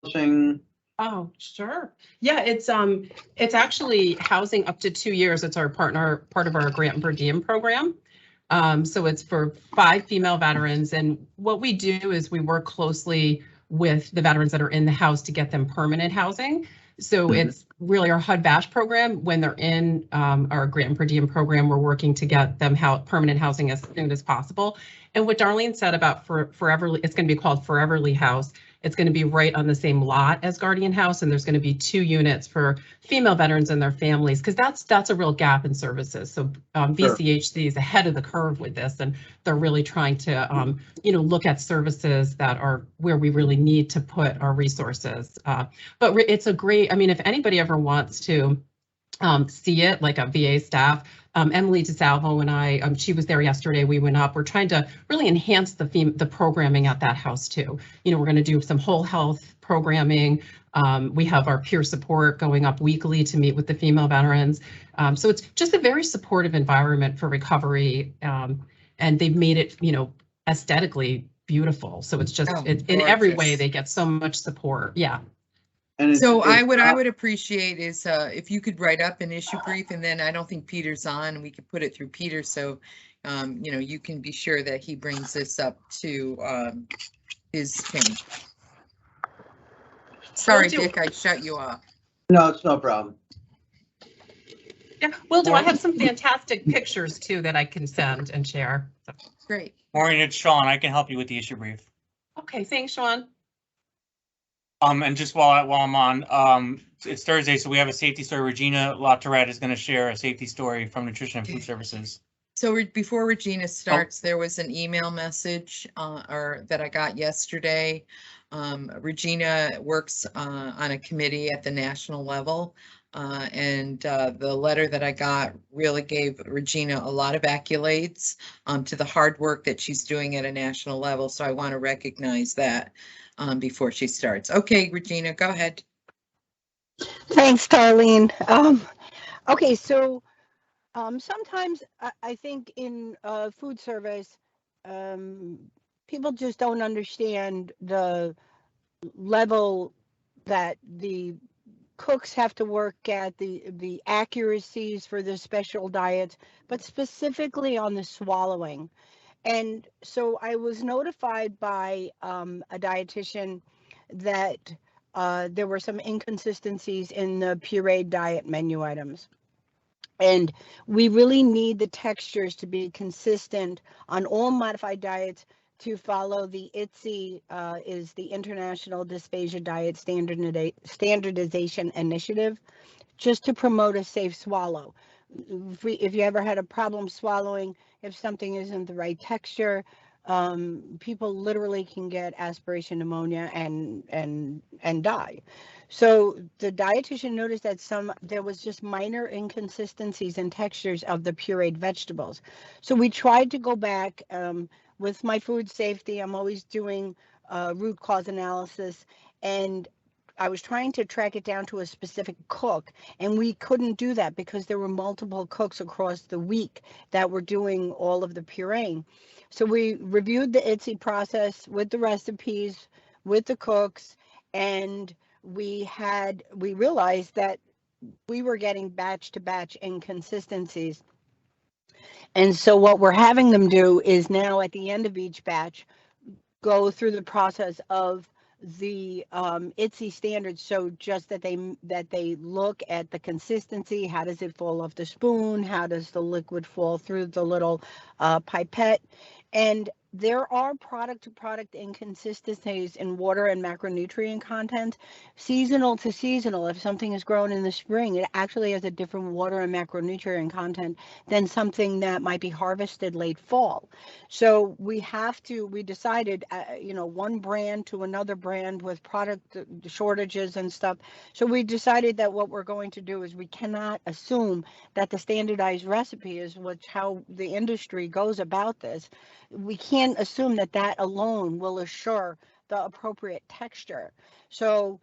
housing? Oh, sure. Yeah, it's actually housing up to 2 years. It's our part of our grant per diem program. So it's for 5 female veterans, and what we do is we work closely with the veterans that are in the house to get them permanent housing. So it's really our HUD-VASH program. When they're in our grant per diem program, we're working to get them permanent housing as soon as possible. And what Darlene said about Foreverly, it's going to be called Foreverly House. It's going to be right on the same lot as Guardian House, and there's going to be 2 units for female veterans and their families, because that's a real gap in services. So VCHC is ahead of the curve with this, and they're really trying to look at services that are where we really need to put our resources. But it's a great, I mean, if anybody ever wants to see it, like a VA staff, Emily DeSalvo and I, she was there yesterday, we went up, we're trying to really enhance the programming at that house too. We're going to do some whole health programming. We have our peer support going up weekly to meet with the female veterans. So it's just a very supportive environment for recovery. And they've made it, aesthetically beautiful. So it's just, in every way, they get so much support. Yeah. And so I would appreciate is if you could write up an issue brief, and then I don't think Peter's on, we could put it through Peter. So, you can be sure that he brings this up to his team. Sorry, Dick, I shut you off. No, it's no problem. Yeah, will do. I have some fantastic pictures too that I can send and share. So. Great. Maureen, it's Sean. I can help you with the issue brief. Okay, thanks, Sean. And just while I'm on, it's Thursday, so we have a safety story. Regina LaTourette is going to share a safety story from Nutrition and Food Services. So before Regina starts, there was an email message that I got yesterday. Regina works on a committee at the national level, and the letter that I got really gave Regina a lot of accolades to the hard work that she's doing at a national level. So I want to recognize that. Before she starts. Okay, Regina, go ahead. Thanks, Darlene. Okay, so sometimes I think in food service, people just don't understand the level that the cooks have to work at, the accuracies for the special diets, but specifically on the swallowing. And so I was notified by a dietitian that there were some inconsistencies in the pureed diet menu items. And we really need the textures to be consistent on all modified diets to follow the IDDSI, is the International Dysphagia Diet Standardization Initiative, just to promote a safe swallow. If you ever had a problem swallowing, if something isn't the right texture, people literally can get aspiration pneumonia and die. So the dietitian noticed that there was just minor inconsistencies in textures of the pureed vegetables. So we tried to go back with my food safety. I'm always doing root cause analysis, and I was trying to track it down to a specific cook, and we couldn't do that because there were multiple cooks across the week that were doing all of the pureeing. So we reviewed the IDDSI process with the recipes, with the cooks, and we realized that we were getting batch to batch inconsistencies. And so what we're having them do is now at the end of each batch, go through the process of the IDDSI standards, so just that they look at the consistency. How does it fall off the spoon? How does the liquid fall through the little pipette? And there are product to product inconsistencies in water and macronutrient content, seasonal to seasonal. If something is grown in the spring, it actually has a different water and macronutrient content than something that might be harvested late fall. So we decided, one brand to another brand with product shortages and stuff. So we decided that what we're going to do is we cannot assume that the standardized recipe is how the industry goes about this. We can't assume that alone will assure the appropriate texture. So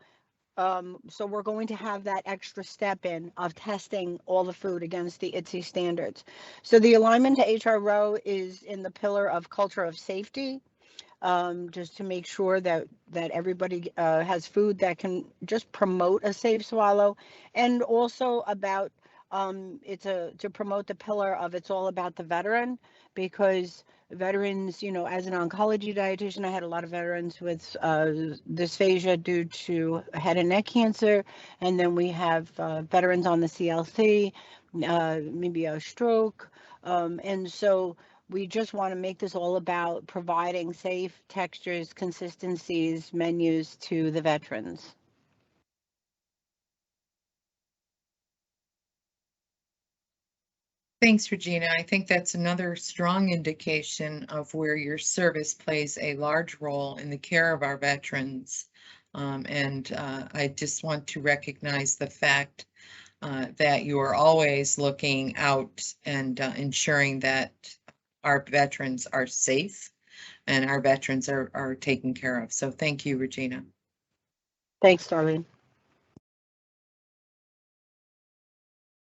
we're going to have that extra step in of testing all the food against the IDDSI standards. So the alignment to HRO is in the pillar of culture of safety. just to make sure that everybody has food that can just promote a safe swallow, and also about to promote the pillar of it's all about the veteran, because veterans, as an oncology dietitian, I had a lot of veterans with dysphagia due to head and neck cancer, and then we have veterans on the CLC, maybe a stroke, and so we just want to make this all about providing safe textures, consistencies, menus to the veterans. Thanks, Regina. I think that's another strong indication of where your service plays a large role in the care of our veterans. I just want to recognize the fact that you are always looking out and ensuring that our veterans are safe and our veterans are taken care of. So thank you, Regina. Thanks, Darlene.